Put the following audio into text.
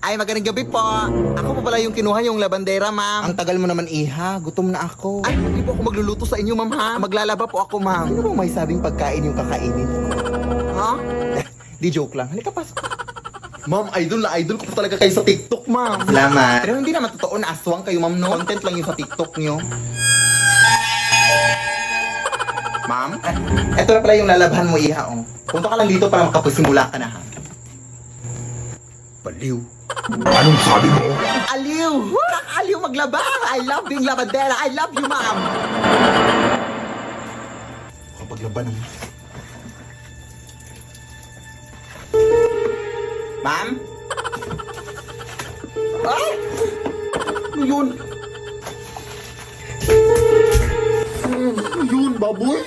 Ay, magandang gabi po. Ako pa pala yung kinuha yung labandera, ma'am. Ang tagal mo naman, iha. Gutom na ako. Ay, hindi po ako magluluto sa inyo, ma'am, ha? Maglalaba po ako, ma'am. Sino bang may sabing pagkain yung kakainin ko? Ha? Di joke lang. Halika, pasok. Ma'am, idol na idol ko po talaga kayo sa TikTok, ma'am. Salamat. Pero hindi naman totoo na aswang kayo, ma'am, no? Content lang yung sa TikTok nyo. Ma'am? Eto na pala yung lalabahan mo, iha, oh. Punta ka lang dito para makapasimula ka na, ha? Baliw. Anong sabi mo? Aliw! Nakakaliw maglaba! I love being labandera! I love you, ma'am! Kapag laban naman. Ma'am? Ay! Ano yun? Yun, baboy?